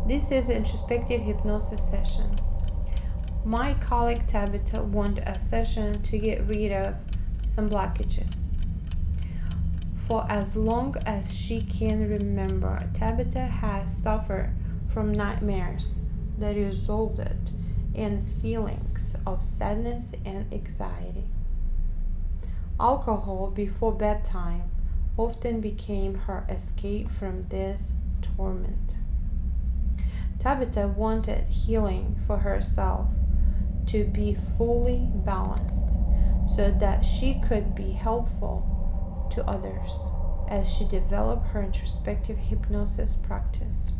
This is an introspective hypnosis session. My colleague Tabitha wanted a session to get rid of some blockages. For as long as she can remember, Tabitha has suffered from nightmares that resulted in feelings of sadness and anxiety. Alcohol before bedtime often became her escape from this torment. Tabitha wanted healing for herself to be fully balanced so that she could be helpful to others as she developed her introspective hypnosis practice.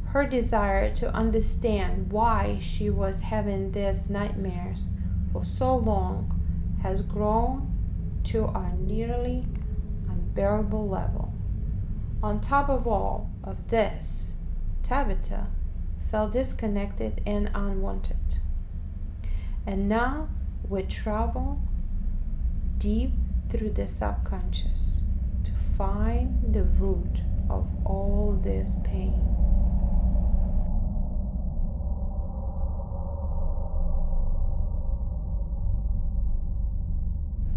Her desire to understand why she was having these nightmares for so long has grown to a nearly unbearable level. On top of all of this, Tabitha felt disconnected and unwanted. And now we travel deep through the subconscious to find the root of all this pain.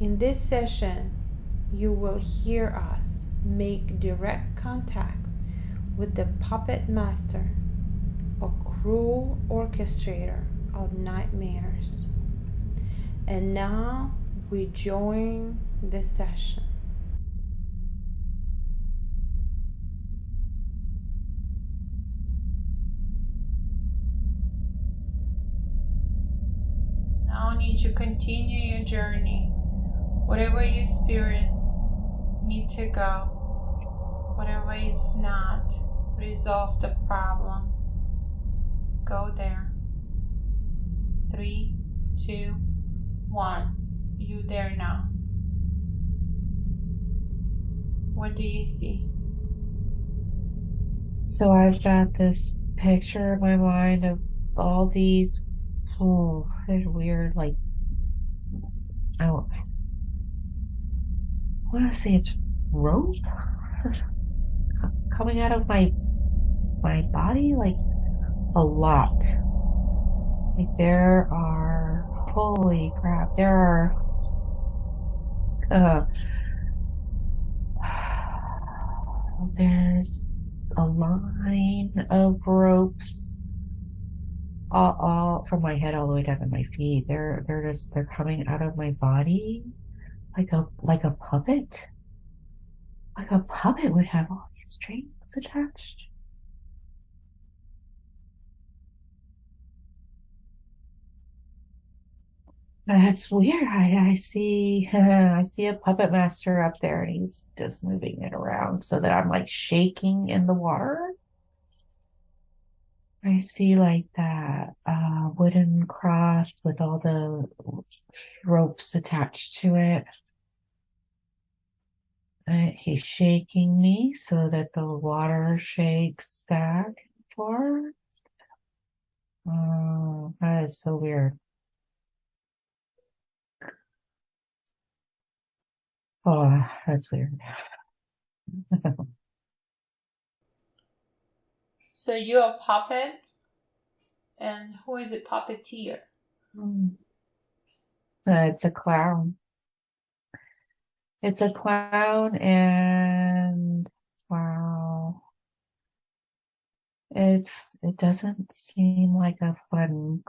In this session, you will hear us make direct contact with the puppet master, a cruel orchestrator of nightmares. And now we join the session. Now I need to continue your journey. Whatever your spirit need to go, whatever it's not, resolve the problem. Go there. 3, 2, 1. You there now. What do you see? So I've got this picture in my mind of all these, they're weird, like, I don't want to say it's rope coming out of my body, like a lot. Like there are, holy crap, there are, there's a line of ropes all from my head all the way down to my feet. They're coming out of my body like a puppet. Like a puppet would have all these strings attached. That's weird. I see I see a puppet master up there and he's just moving it around so that I'm like shaking in the water. I see like that wooden cross with all the ropes attached to it. He's shaking me so that the water shakes back and forth. Oh, that is so weird. Oh, that's weird. So you're a puppet? And who is a puppeteer? It's a clown. It's a clown and wow. It doesn't seem like a fun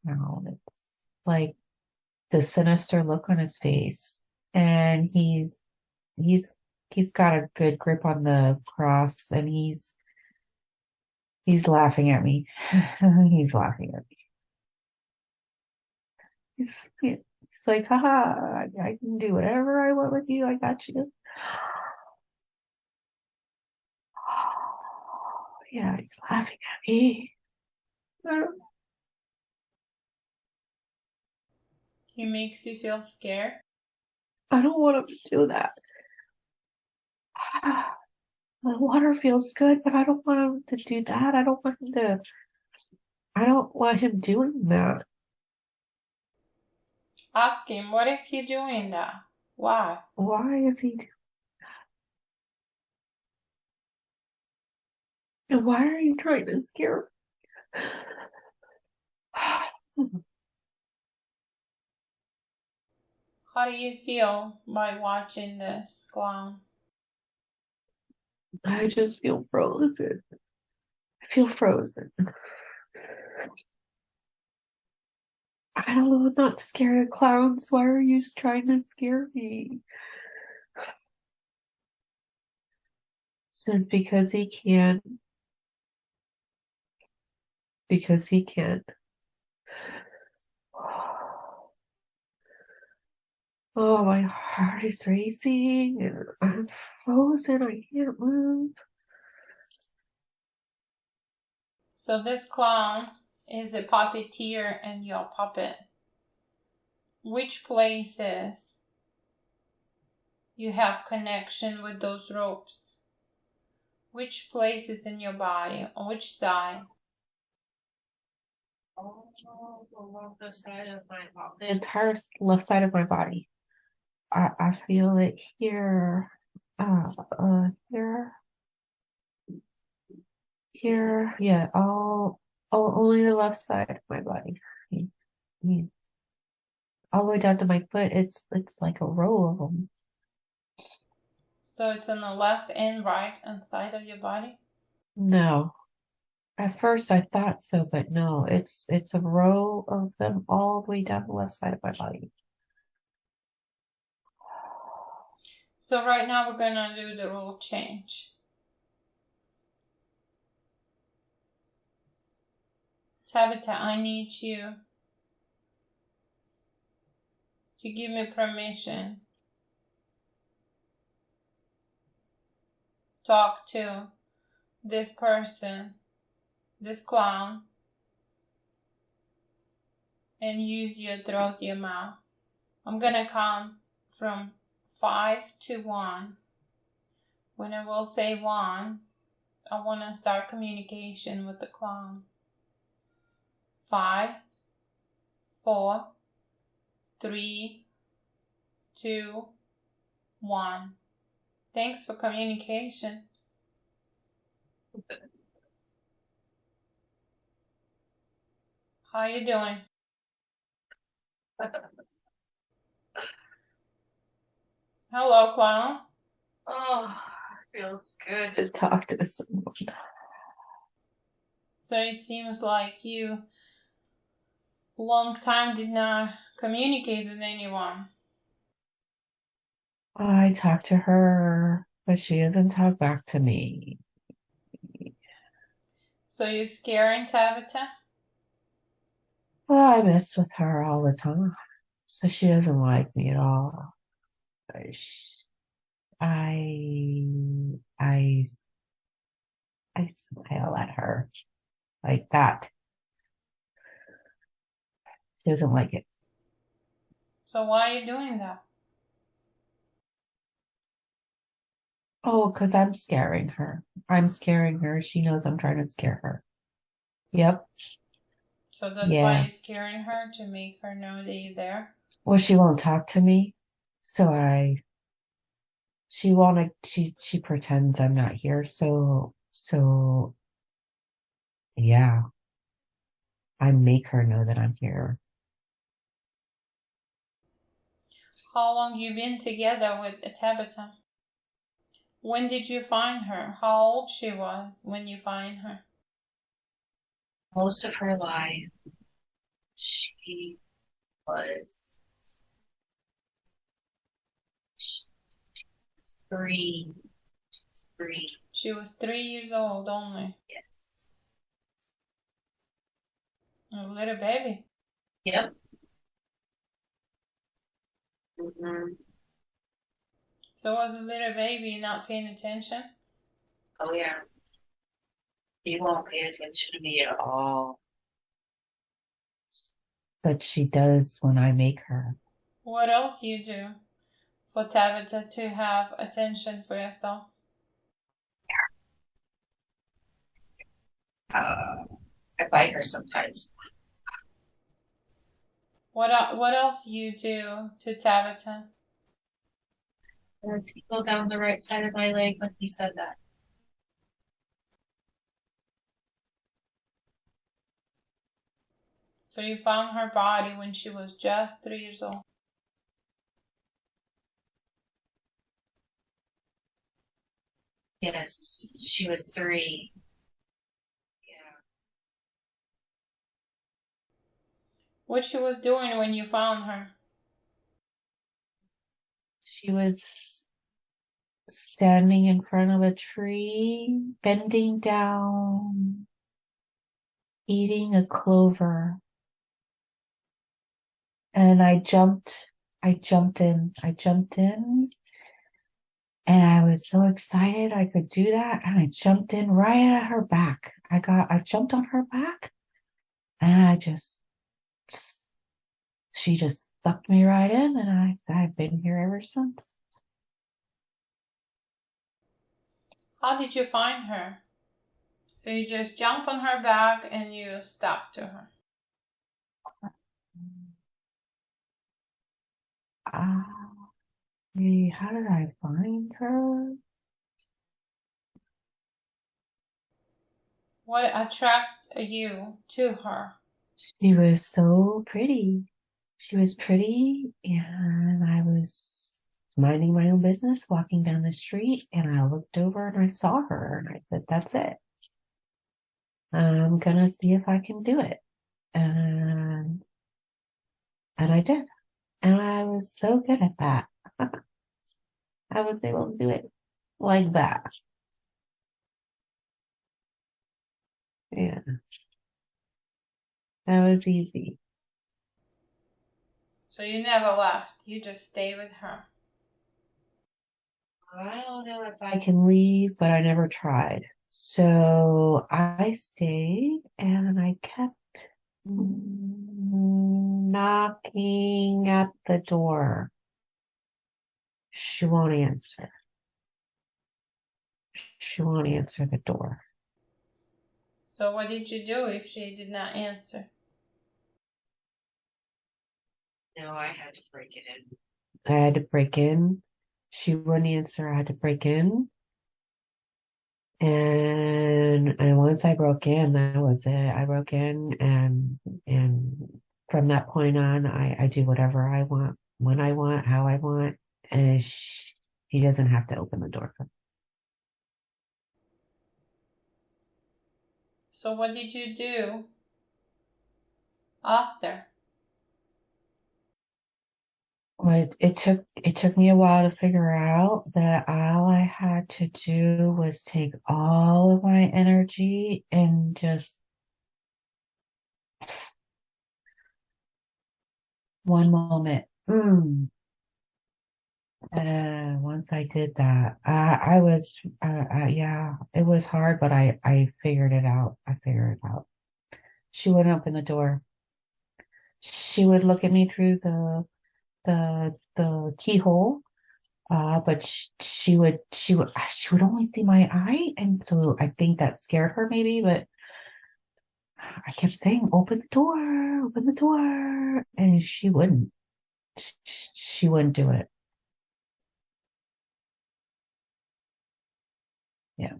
clown. It's like the sinister look on his face. And he's he's got a good grip on the cross and he's laughing at me. He's laughing at me. He's like, haha, I can do whatever I want with you. I got you. Yeah, he's laughing at me. He makes you feel scared? I don't want him to do that. The water feels good, but I don't want him to do that. I don't want him doing that. Ask him, what is he doing now? Why? Why is he doing And why are you trying to scare me? How do you feel by watching this clown? I just feel frozen. I feel frozen. I don't know, I'm not scared of clowns. Why are you trying to scare me? Says because he can. Because he can. Oh, my heart is racing and I'm frozen. I can't move. So this clown is a puppeteer and your puppet. Which places you have connection with those ropes? Which places in your body? On which side? All along the side of my body. The entire left side of my body. I feel it here, here, here. Yeah, all only the left side of my body. Yeah. All the way down to my foot. It's like a row of them. So it's on the left and right hand side of your body? No. At first I thought so, but no, it's a row of them all the way down the left side of my body. So right now we're gonna do the rule change. Tabitha, I need you to give me permission. Talk to this person, this clown, and use your throat, your mouth. I'm gonna count from 5 to 1. When I will say 1, I want to start communication with the clown. 5, 4, 3, 2, 1. Thanks for communication. How you doing? Hello, clown. Oh, it feels good to talk to someone. So it seems like you long time did not communicate with anyone. I talk to her, but she doesn't talk back to me. So you're scaring Tabitha? Well, I mess with her all the time, so she doesn't like me at all. I, I, I smile at her like that. She doesn't like it. So why are you doing that? Oh, because I'm scaring her. I'm scaring her. She knows I'm trying to scare her. Yep. So that's why Yeah. you're scaring her, to make her know that you're there? Well, she won't talk to me, so she pretends I'm not here. So yeah, I make her know that I'm here. How long you been together with Tabitha? When did you find her? How old she was when you find her? Most of her life, she was she was three. She was 3 years old only. Yes. A little baby. Yep. Mm-hmm. So was a little baby not paying attention? Oh yeah. She won't pay attention to me at all. But she does when I make her. What else you do for Tabitha to have attention for yourself? I bite her sometimes. What else you do to Tabitha? Or tingle down the right side of my leg when he said that. So you found her body when she was just 3 years old. Yes, she was 3. Yeah. What she was doing when you found her? She was standing in front of a tree, bending down, eating a clover. And I jumped in, and I was so excited I could do that. And I jumped in right at her back. I jumped on her back, and she just sucked me right in, and I've been here ever since. How did you find her? So you just jump on her back and you stuck to her. How did I find her? What attracted you to her? She was so pretty. She was pretty, and I was minding my own business, walking down the street, and I looked over and I saw her, and I said, "That's it. I'm gonna see if I can do it." And I did. And I was so good at that. I was able to do it like that. Yeah. That was easy. So you never left. You just stay with her. I don't know if I can leave, but I never tried. So I stayed and I kept knocking at the door. She won't answer. She won't answer the door. So what did you do if she did not answer? No, I had to break it in. I had to break in. She wouldn't answer. I had to break in. And once I broke in, that was it. I broke in, and from that point on, I do whatever I want, when I want, how I want, and she doesn't have to open the door for me. So what did you do after? Well, it took me a while to figure out that all I had to do was take all of my energy and just one moment. Once I did that, yeah, it was hard, but I figured it out. I figured it out. She wouldn't open the door. She would look at me through the keyhole, but she would only see my eye, and so I think that scared her maybe. But I kept saying, open the door," and she wouldn't. She wouldn't do it. Yeah.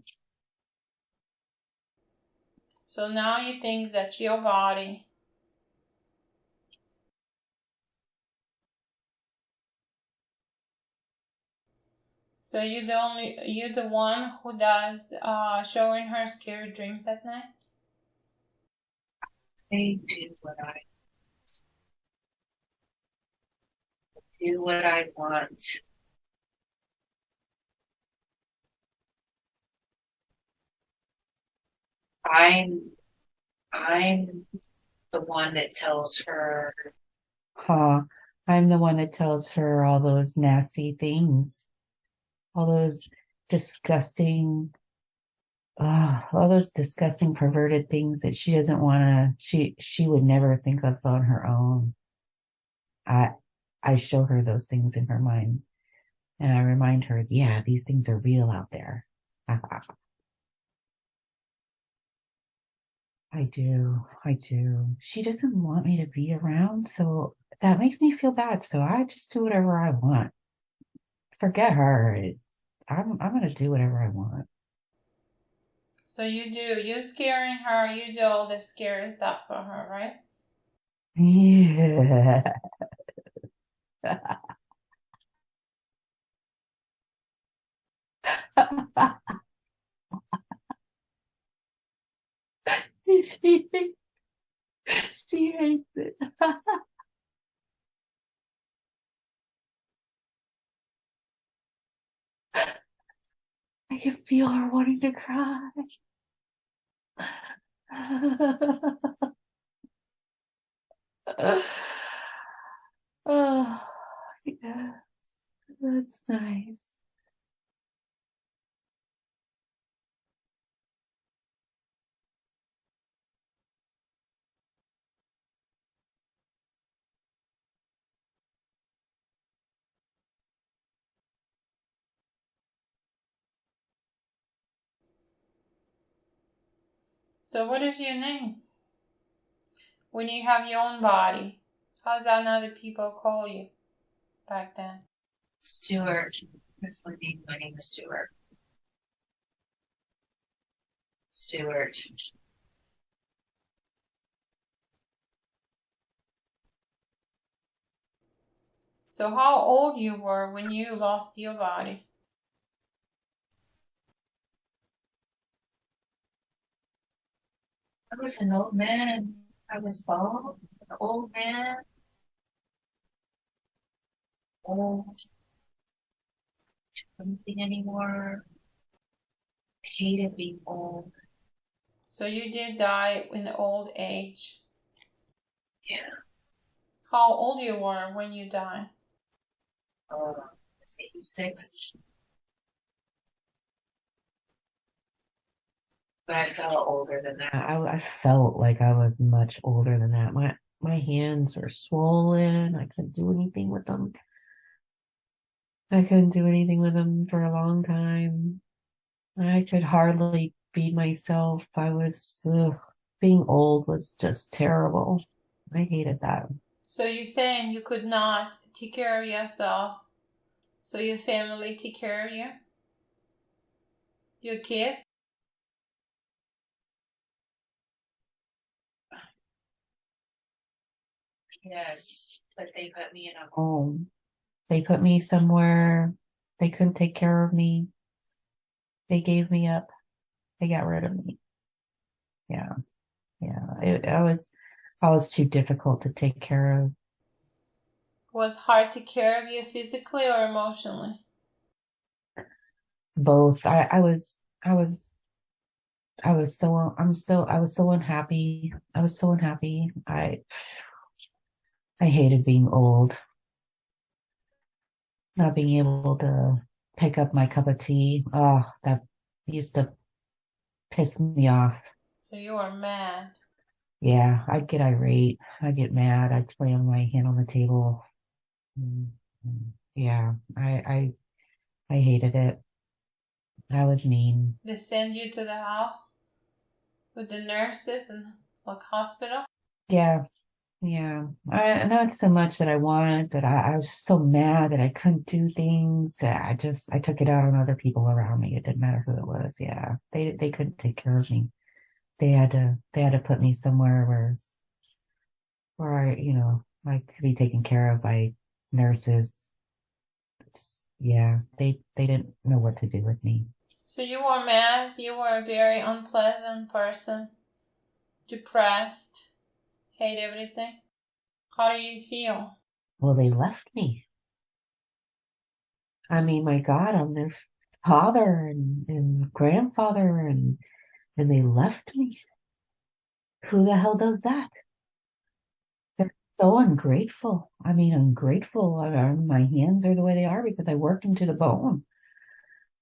So now you think that your body So you're the one who does showing her scary dreams at night? I do what I want. I'm I'm the one that tells her. Huh. I'm the one that tells her all those nasty things, all those disgusting, all those disgusting perverted things that she doesn't want to. She would never think of on her own. I I show her those things in her mind, and I remind her, yeah, these things are real out there. I do. I do. She doesn't want me to be around, so that makes me feel bad. So I just do whatever I want. Forget her. I'm gonna do whatever I want. So you scaring her, you do all the scary stuff for her, right? Yeah. she, she hates it. I can feel her wanting to cry. Oh, yes, that's nice. So what is your name? When you have your own body, how's that other people call you back then? Stuart. That's my name. My name is Stuart. Stuart. So how old you were when you lost your body? I was an old man. I was bald, an old man, old, anything anymore. Hated being old. So you did die in old age. Yeah. How old you were when you died? It's 86. But I felt older than that. I felt like I was much older than that. My hands were swollen. I couldn't do anything with them. I couldn't do anything with them for a long time. I could hardly feed myself. I was being old was just terrible. I hated that. So you're saying you could not take care of yourself, so your family take care of you? Your kid? Yes, but they put me in a home. They put me somewhere. They couldn't take care of me. They gave me up. They got rid of me. Yeah, yeah. I was too difficult to take care of. Was hard to care of you physically or emotionally? Both. I was so unhappy. I was so unhappy. I hated being old, not being able to pick up my cup of tea. Oh, that used to piss me off. So you were mad. Yeah, I'd get irate. I'd get mad. I'd slam my hand on the table. Mm, Yeah, I hated it. I was mean. They send you to the house with the nurses and like hospital? Yeah, yeah. Not so much that I wanted, but I was just so mad that I couldn't do things. I took it out on other people around me. It didn't matter who it was. Yeah, they couldn't take care of me. They had to put me somewhere where I could be taken care of by nurses. Yeah, they didn't know what to do with me. So you were mad, you were a very unpleasant person, depressed, hate everything. How do you feel? Well, they left me. I mean, my God, I'm their father and grandfather, and they left me. Who the hell does that? They're so ungrateful. I mean, ungrateful. My hands are the way they are because I worked them to the bone.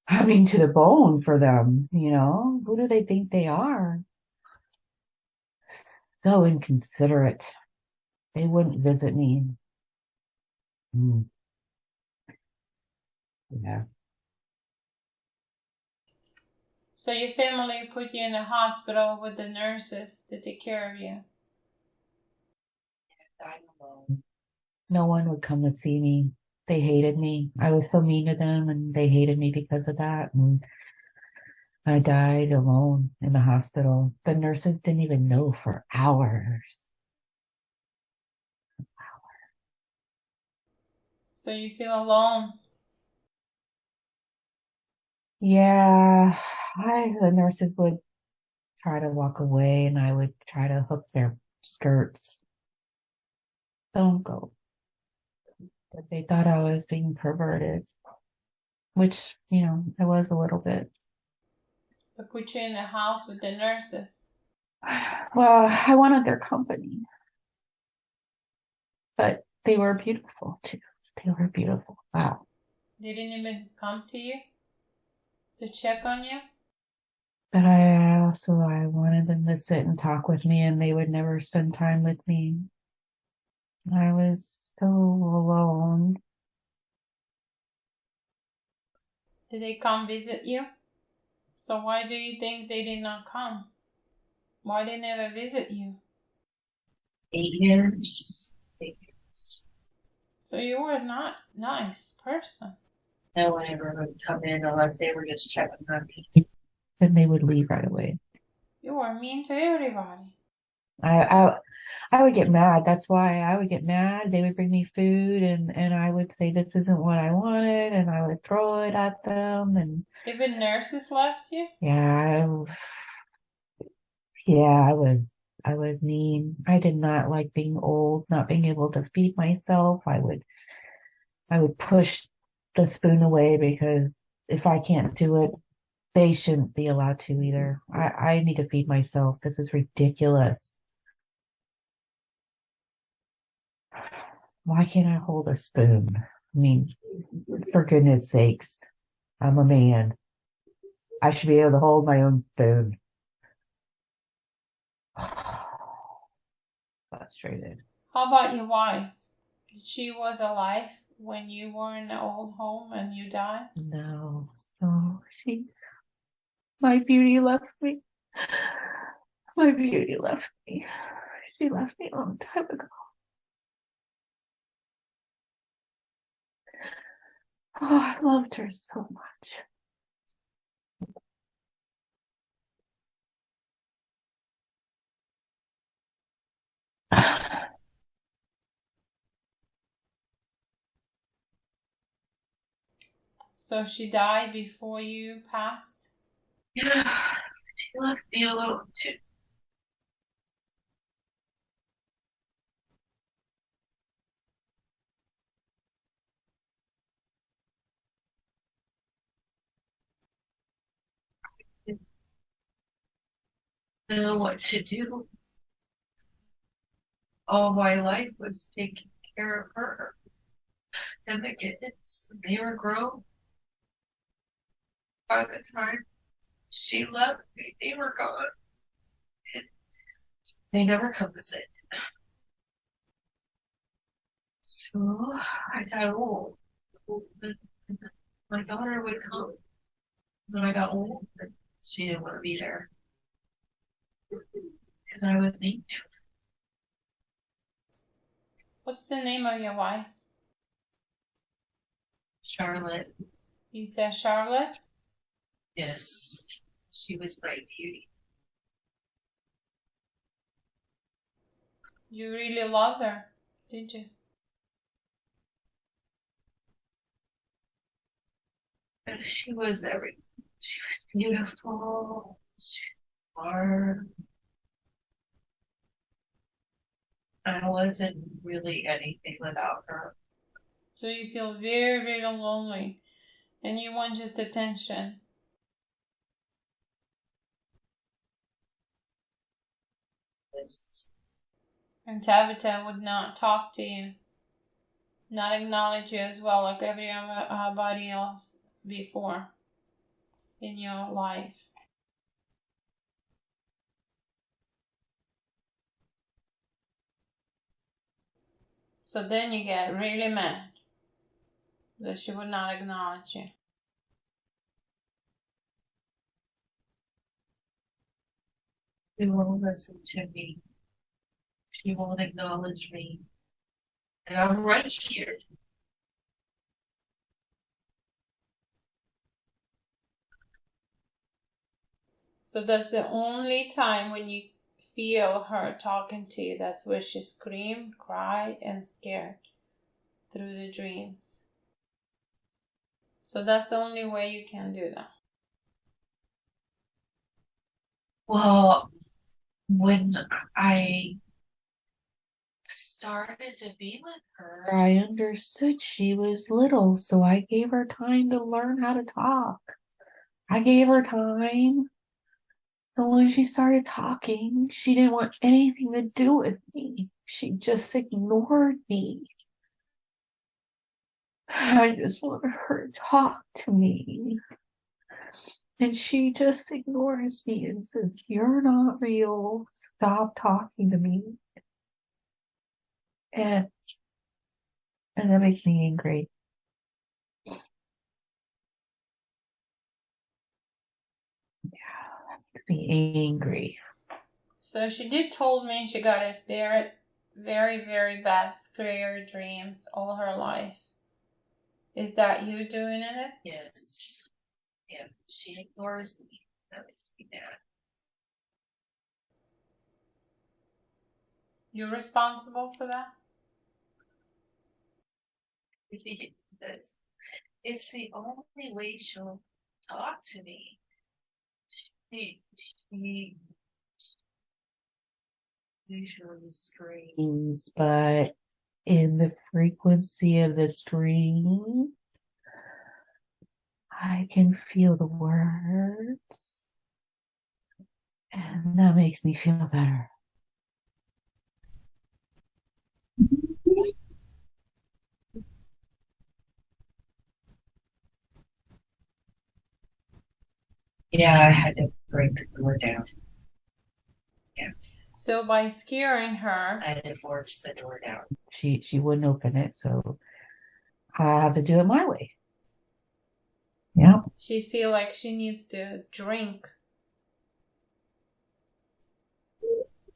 I mean, to the bone for them, you know? Who do they think they are? So inconsiderate. They wouldn't visit me. Mm, yeah. So your family put you in a hospital with the nurses to take care of you. Died alone. No one would come to see me. They hated me. I was so mean to them and they hated me because of that. And I died alone in the hospital. The nurses didn't even know for hours. So you feel alone? Yeah, the nurses would try to walk away and I would try to hook their skirts. Don't go. But they thought I was being perverted, which, I was a little bit. They put you in a house with the nurses. Well, I wanted their company, but they were beautiful too. They were beautiful. Wow. They didn't even come to you to check on you? But I wanted them to sit and talk with me, and they would never spend time with me. I was so alone. Did they come visit you? So why do you think they did not come? Why they never visit you? 8 years. 8 years. So you were not nice person. No one ever would come in unless they were just checking on me. Then they would leave right away. You were mean to everybody. I would get mad. That's why I would get mad. They would bring me food and I would say this isn't what I wanted and I would throw it at them and Even nurses left you? Yeah, I was mean. I did not like being old, not being able to feed myself. I would push the spoon away because if I can't do it, they shouldn't be allowed to either. I need to feed myself. This is ridiculous. Why can't I hold a spoon? I mean, for goodness sakes, I'm a man. I should be able to hold my own spoon. Frustrated. How about your wife? She was alive when you were in the old home and you died? No. So my beauty left me. My beauty left me. She left me a long time ago. Oh, I loved her so much. So she died before you passed? Yeah, she left me alone too. Didn't know what to do. All my life was taking care of her. And the kittens, they were grown. By the time she left me, they were gone. And they never come visit. So I got old. My daughter would come when I got old, but she didn't want to be there. Because I was mean to her. What's the name of your wife? Charlotte. You said Charlotte? Yes. She was my beauty. You really loved her, did you? She was everything. She was beautiful. She was smart. I wasn't really anything without her. So you feel very, very lonely and you want just attention. Yes. And Tabitha would not talk to you, not acknowledge you as well like everybody else before in your life. So then you get really mad that she would not acknowledge you. She won't listen to me. She won't acknowledge me. And I'm right here. So that's the only time when you feel her talking to you. That's where she scream, cry, and scared. through the dreams. So that's the only way you can do that. Well, when I started to be with her, I understood she was little, so I gave her time to learn how to talk. I gave her time. And when she started talking, she didn't want anything to do with me. She just ignored me. I just wanted her to talk to me. And she just ignores me and says, "You're not real. Stop talking to me." And and that makes me angry. Yeah, that makes me angry. So she did told me she got a very, very, very bad scary dreams all her life. Is that you doing it? Yes. Yeah, she ignores me. That makes me mad. You're responsible for that? It's the only way she'll talk to me. She usually screams, but in the frequency of the stream, I can feel the words, and that makes me feel better. Yeah, I had to break the door down. Yeah. So by scaring her, I had to force the door down. She wouldn't open it, so I have to do it my way. Yeah. she feel like she needs to drink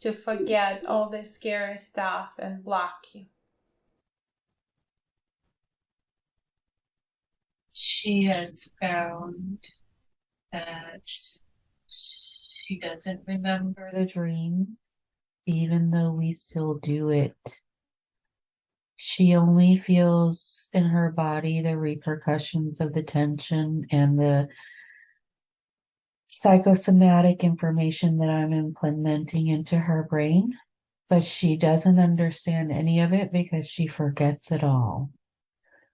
to forget all the scary stuff and block you. She has found that she doesn't remember the dreams, even though we still do it. She only feels in her body the repercussions of the tension and the psychosomatic information that I'm implementing into her brain, but she doesn't understand any of it because she forgets it all.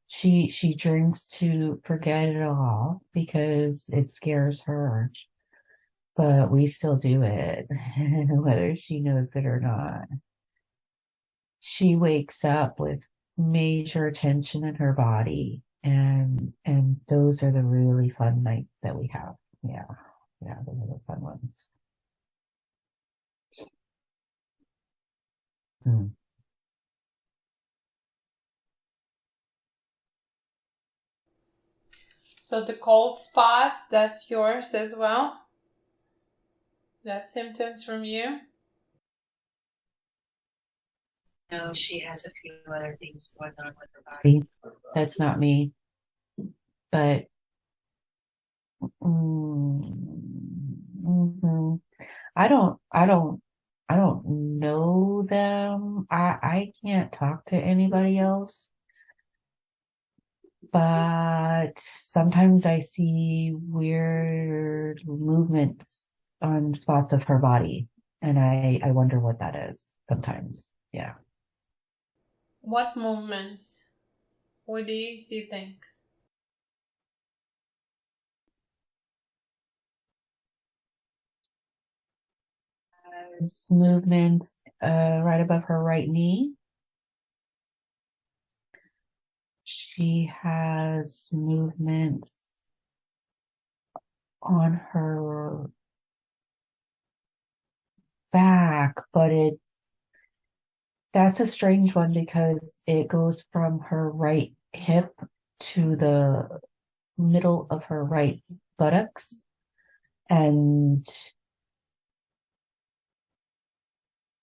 She drinks to forget it all because it scares her, but we still do it, whether she knows it or not. She wakes up with major tension in her body, and those are the really fun nights that we have. Yeah, yeah, those are the fun ones. Hmm. So the cold spots, that's yours as well? That's symptoms from you? No, she has a few other things going on with her body. That's not me, but mhm. I don't know them. I can't talk to anybody else, but sometimes I see weird movements on spots of her body, and I wonder what that is sometimes. Yeah. What movements? Where do you see things? Movements right above her right knee. She has movements on her back, but that's a strange one because it goes from her right hip to the middle of her right buttocks. And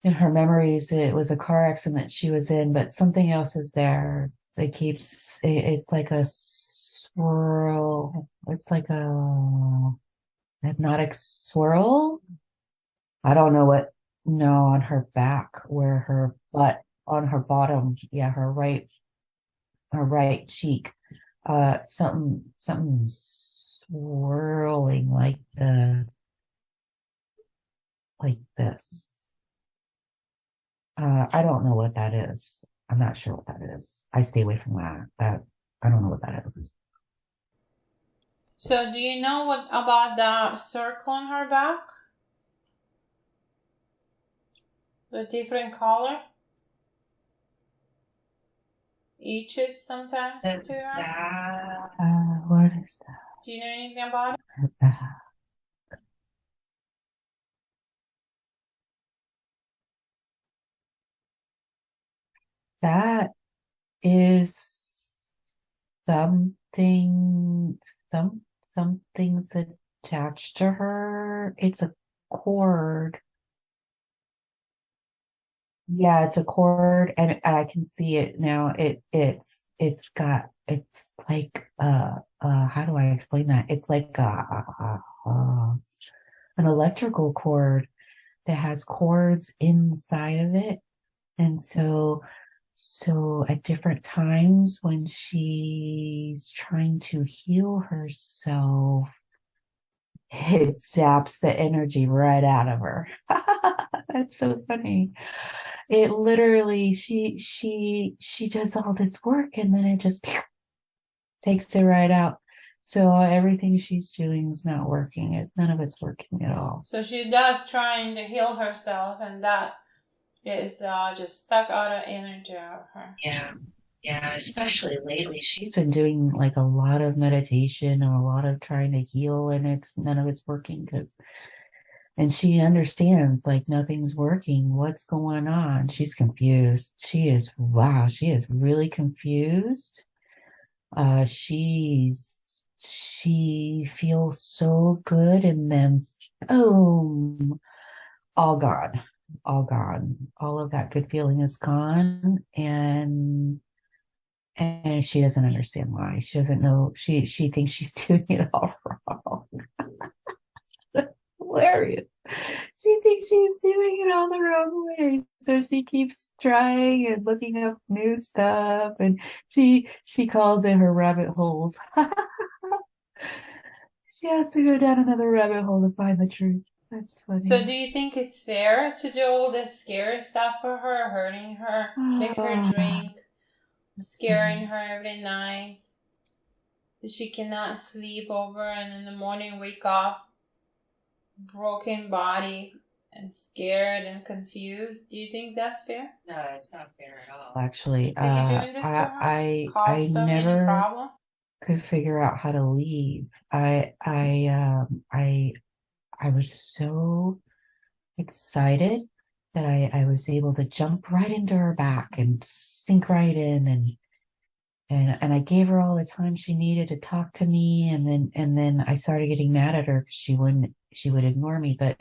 in her memories, it was a car accident she was in, but something else is there. It's like a swirl. It's like a hypnotic swirl. I don't know what, no, on her back, where her butt, on her bottom. Yeah, her right her right cheek. Something swirling like this. I don't know what that is. I'm not sure what that is. I stay away from that. I don't know what that is. So do you know what about the circle on her back? The different color? Itches sometimes to her? What is Do you know anything about it? that? That is something, some something's attached to her. It's a cord. Yeah, it's a cord, and I can see it now. It's like how do I explain that? It's like an electrical cord that has cords inside of it. And so at different times when she's trying to heal herself, it zaps the energy right out of her. That's so funny. It literally, she does all this work and then it just takes it right out. So everything she's doing is not working. None of it's working at all. So she does trying to heal herself, and that is just suck out of energy out of her. Yeah, especially lately. She's been doing like a lot of meditation and a lot of trying to heal, and none of it's working and she understands like nothing's working. What's going on? She's confused. She is really confused. She feels so good, and then boom, all gone, all gone. All of that good feeling is gone, and she doesn't understand why. She doesn't know. She thinks she's doing it all wrong. Hilarious. She thinks she's doing it all the wrong way. So she keeps trying and looking up new stuff, and she calls it her rabbit holes. She has to go down another rabbit hole to find the truth. That's funny. So do you think it's fair to do all this scary stuff for her, hurting her, make her drink, scaring her every night? She cannot sleep over, and in the morning wake up broken body and scared and confused. Do you think that's fair? No, it's not fair at all. Actually, Are you doing this to her? I so never many problems? could figure out how to leave. I was so excited that I was able to jump right into her back and sink right in, and I gave her all the time she needed to talk to me, and then I started getting mad at her because she would ignore me, but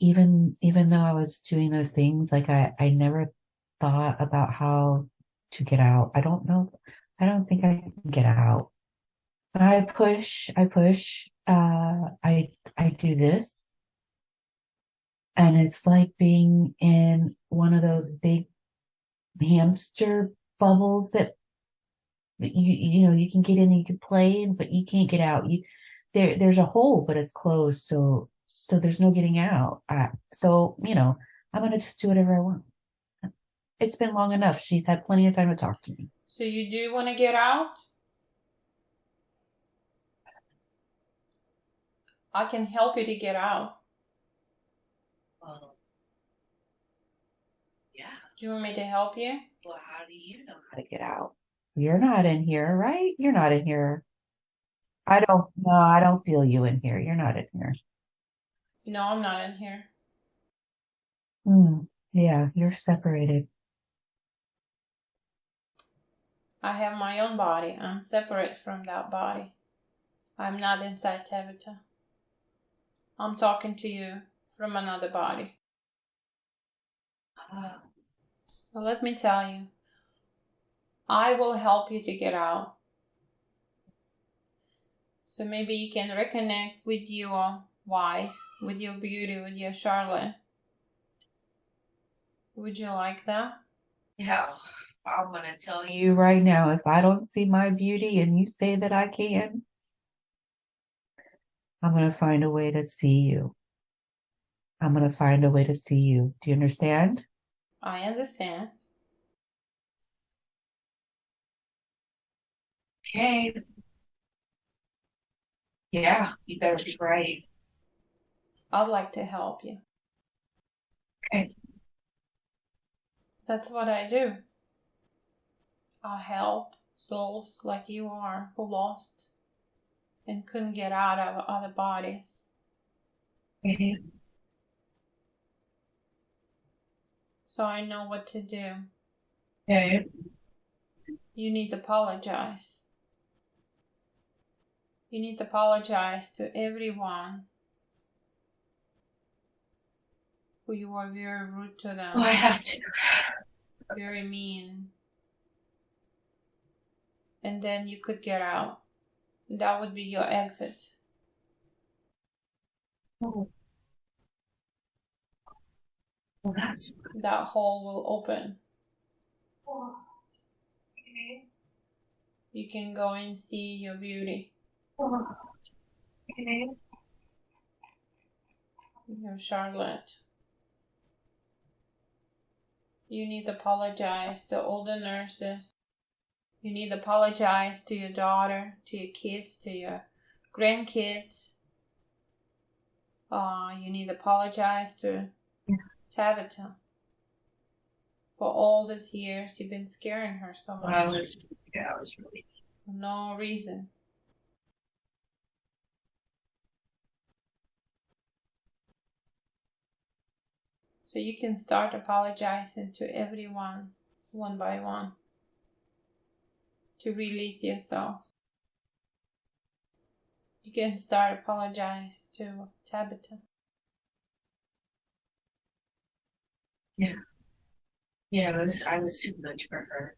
even though I was doing those things, like I never thought about how to get out. I don't know. I don't think I can get out. I push, I do this, and it's like being in one of those big hamster bubbles that you know you can get in, you can play in, but you can't get out. There's a hole, but it's closed, so there's no getting out. So you know, I'm gonna just do whatever I want. It's been long enough. She's had plenty of time to talk to me. So you do want to get out? I can help you to get out. Well, yeah. Do you want me to help you? Well, how do you know how to get out? You're not in here, right? You're not in here. I don't feel you in here. You're not in here. No, I'm not in here. Yeah, you're separated. I have my own body. I'm separate from that body. I'm not inside Tabitha. I'm talking to you from another body. Well, let me tell you, I will help you to get out. So maybe you can reconnect with your wife, with your beauty, with your Charlotte, Would you like that? Yeah, I'm gonna tell you right now, if I don't see my beauty and you say that I can, I'm gonna find a way to see you. I'm gonna find a way to see you. Do you understand? I understand. Okay. Yeah, you better be right. I'd like to help you. Okay. That's what I do. I help souls like you are who lost and couldn't get out of other bodies. Okay. So I know what to do. Okay. You need to apologize. You need to apologize to everyone who you were very rude to them. Oh, I have to. Very mean. And then you could get out. That would be your exit. Oh, well, that's That hole will open. okay. You can go and see your beauty. Okay. Your Charlotte. You need to apologize to all the nurses. You need to apologize to your daughter, to your kids, to your grandkids. You need to apologize to Tabitha. For all these years, you've been scaring her so much. I was really. For no reason. So you can start apologizing to everyone, one by one, to release yourself. You can start apologize to Tabitha. Yeah. Yeah, I was too much for her.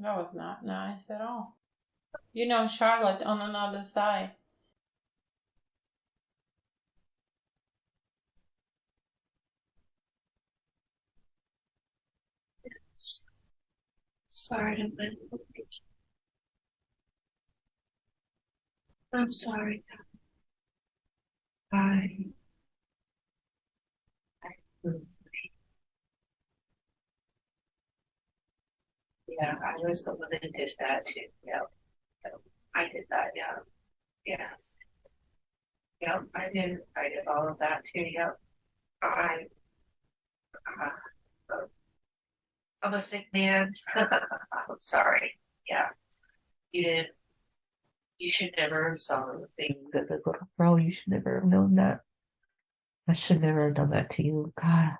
That was not nice at all. You know Charlotte on another side. Sorry, I'm sorry. I yeah, I was the one that did that too. Yeah, I did that. Yeah, yeah, yeah. I did all of that too. Yep. I, uh, I'm a sick man. I'm sorry. Yeah, you did. You should never have saw the things as a little girl. You should never have known that. I should never have done that to you. God,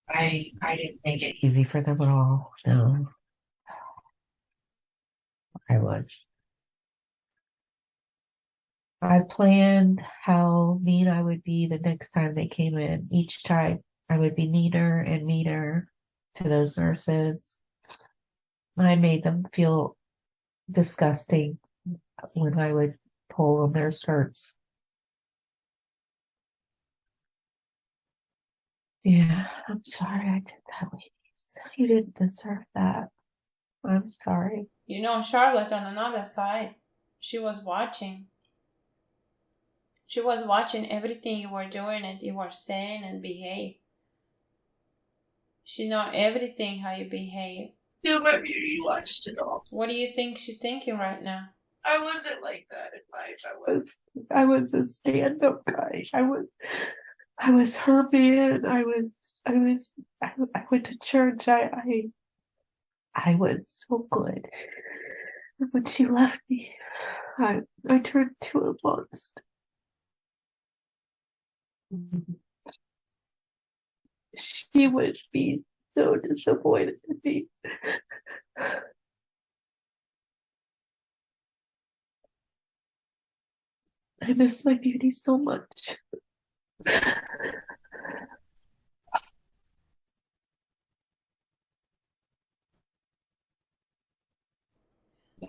I didn't make it easy for them at all. No, I was. I planned how mean I would be the next time they came in. Each time I would be meaner and meaner to those nurses. I made them feel disgusting when I would pull on their skirts. Yeah, I'm sorry I did that, ladies. You didn't deserve that. I'm sorry. You know Charlotte on another side. She was watching. She was watching everything you were doing and you were saying and behave. She know everything how you behave. Yeah, but you watched it all. What do you think she's thinking right now? I wasn't like that in life. I was a stand-up guy. I was her man. I went to church. I was so good. And when she left me, I turned to a monster. She would be so disappointed in me. I miss my beauty so much.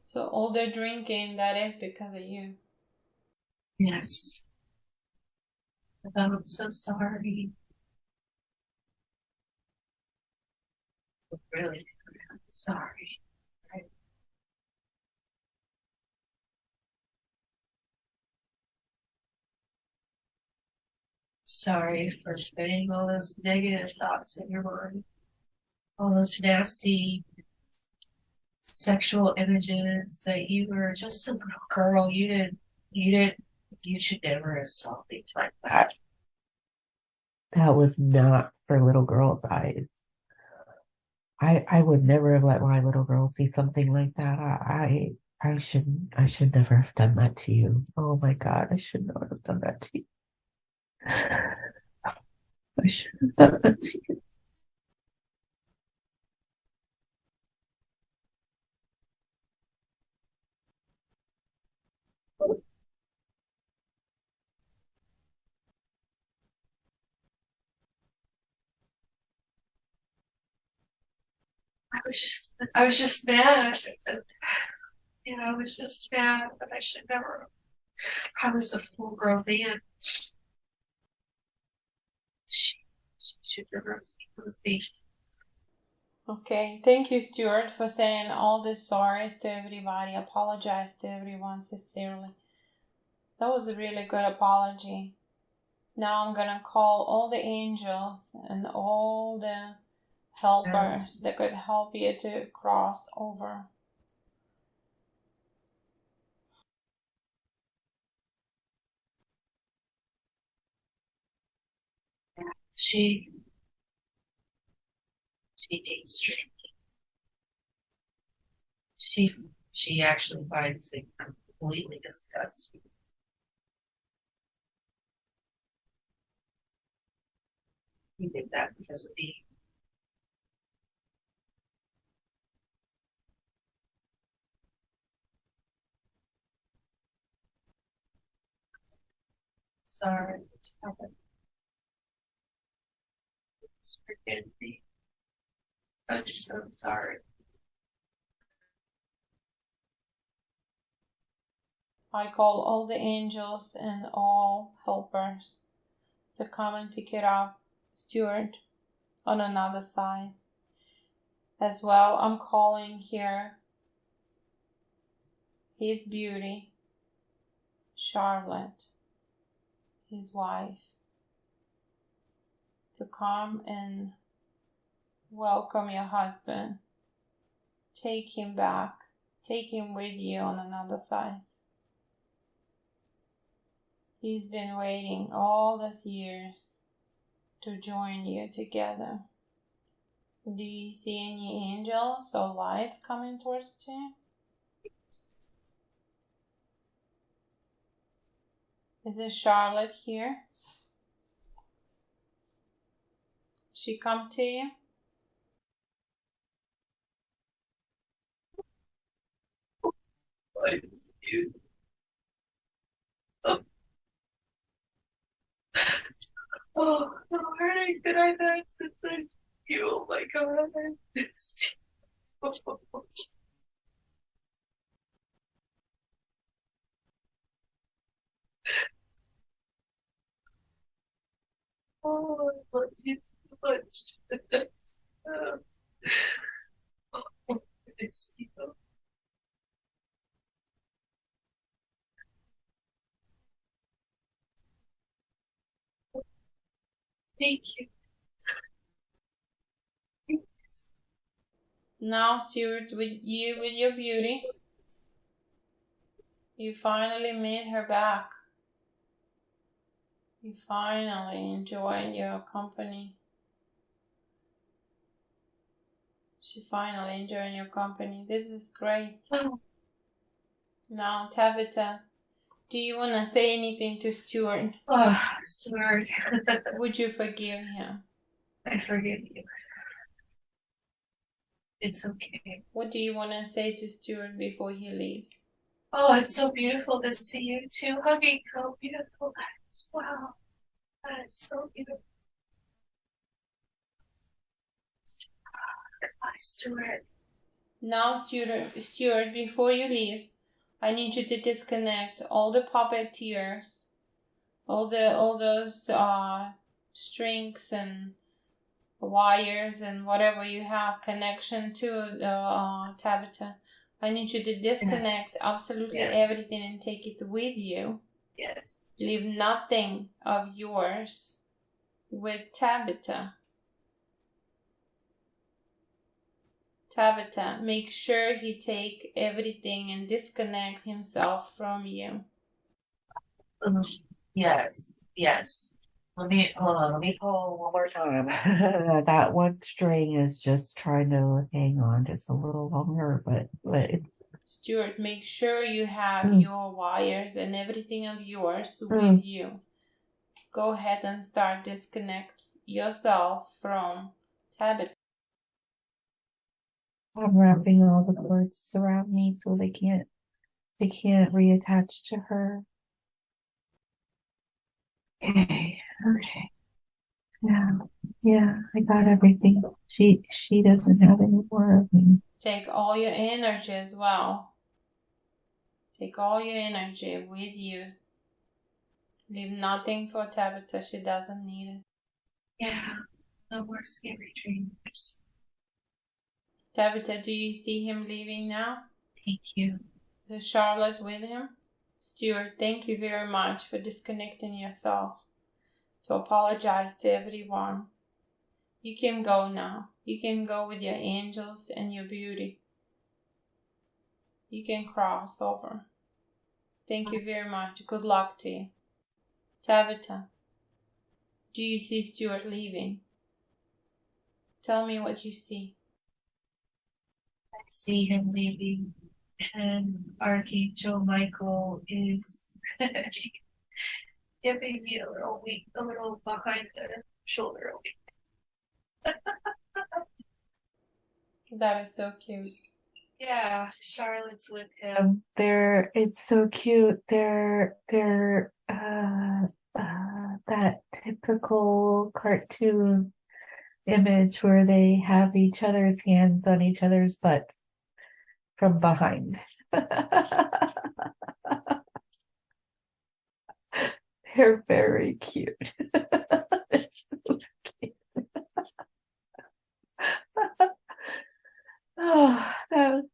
So all the drinking, that is because of you. Yes. I'm so sorry. I'm really sorry. I'm sorry for putting all those negative thoughts in your mind. All those nasty sexual images that you were just a little girl. You should never assault me like that. That was not for little girls' eyes. I would never have let my little girl see something like that. I should never have done that to you. Oh my God, I should not have done that to you. I should have done that to you. I was just mad. Yeah, I was just mad, but I should never. I was a full grown man. She, she should never have seen those things. Okay, thank you, Stuart, for saying all the sorries to everybody. Apologize to everyone sincerely. That was a really good apology. Now I'm gonna call all the angels and all the helpers that could help you to cross over. She dates drinking. She actually finds it completely disgusting. He did that because of me. Sorry. Forgive me. I'm so sorry. I call all the angels and all helpers to come and pick it up, Stuart, on another side. As well, I'm calling here his beauty, Charlotte, his wife, to come and welcome your husband. Take him back. Take him with you on another side. He's been waiting all these years to join you together. Do you see any angels or lights coming towards you? Is it Charlotte here? She come to you? I you. Oh, the heartache that I've had since I you. Oh my God. It's oh, I love you so much. Oh, it's you. Thank you. Now, Stuart, with your beauty, you finally made her back. You finally enjoyed your company. She finally enjoyed your company. This is great. Oh. Now, Tabitha, do you want to say anything to Stuart? Oh, Stuart. Would you forgive him? I forgive you. It's okay. What do you want to say to Stuart before he leaves? Oh, it's so beautiful to see you two hugging. How beautiful that is. Wow, that is so beautiful. Goodbye, Stuart. Now, Stuart, before you leave, I need you to disconnect all the puppeteers, all those strings and wires and whatever you have connection to Tabitha. I need you to disconnect Yes. absolutely Yes. everything and take it with you. Yes. Leave nothing of yours with Tabitha. Tabitha, make sure he take everything and disconnect himself from you. Yes. Yes. Let me hold on. Let me pull one more time. That one string is just trying to hang on just a little longer, but it's Stuart, make sure you have your wires and everything of yours with you. Go ahead and start disconnect yourself from Tabitha. I'm wrapping all the cords around me so they can't reattach to her. Okay. Okay. Yeah. Yeah, I got everything. She doesn't have any more of me. Take all your energy as well. Take all your energy with you. Leave nothing for Tabitha. She doesn't need it. Yeah. No more scary dreams. Tabitha, do you see him leaving now? Thank you. Is Charlotte with him? Stuart, thank you very much for disconnecting yourself. To apologize to everyone. You can go now. You can go with your angels and your beauty. You can cross over. Thank you very much. Good luck to you. Tabitha, do you see Stuart leaving? Tell me what you see. I see him leaving, and Archangel Michael is giving me a little wink, a little behind the shoulder wink. That is so cute. Yeah, Charlotte's with him. It's so cute. They're that typical cartoon image where they have each other's hands on each other's butt from behind. They're very cute. So cute. Oh,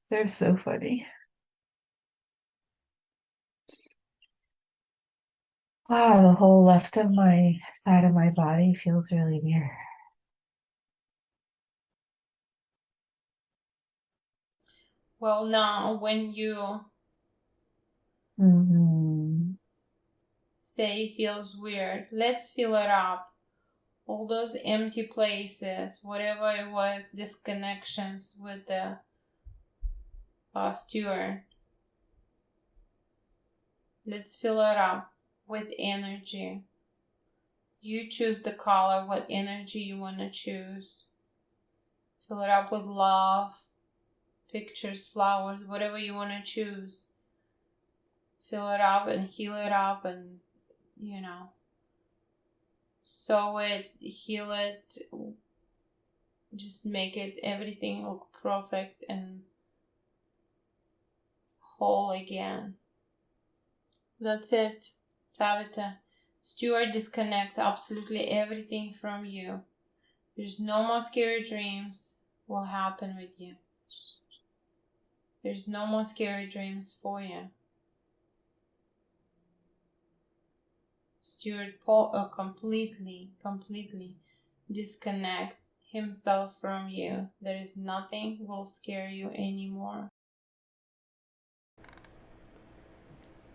they're so funny. Wow, the whole left of my side of my body feels really weird. Well, now when you say feels weird, let's fill it up. All those empty places, whatever it was, disconnections with the Stuart. Let's fill it up with energy. You choose the color, what energy you want to choose. Fill it up with love, pictures, flowers, whatever you want to choose. Fill it up and heal it up and, sew it, heal it, just make it everything look perfect and whole again. That's it, Tabitha. Stuart, disconnect absolutely everything from you. There's no more scary dreams will happen with you. There's no more scary dreams for you. Stuart completely disconnect himself from you. There is nothing will scare you anymore.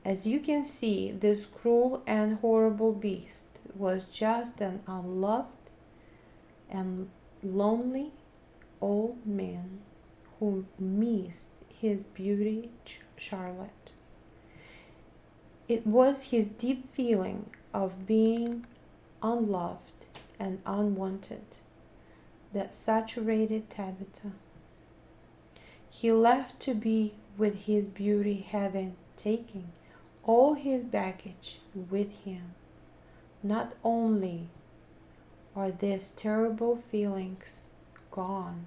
As you can see, this cruel and horrible beast was just an unloved and lonely old man who missed his beauty, Charlotte. It was his deep feeling of being unloved and unwanted that saturated Tabitha. He left to be with his beauty heaven taking all his baggage with him. Not only are these terrible feelings gone,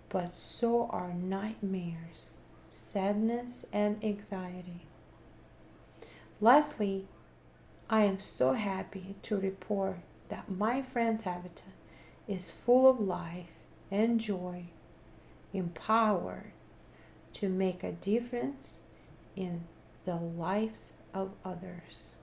but so are nightmares, sadness, and anxiety. Lastly, I am so happy to report that my friend Tabitha is full of life and joy, empowered to make a difference in the lives of others.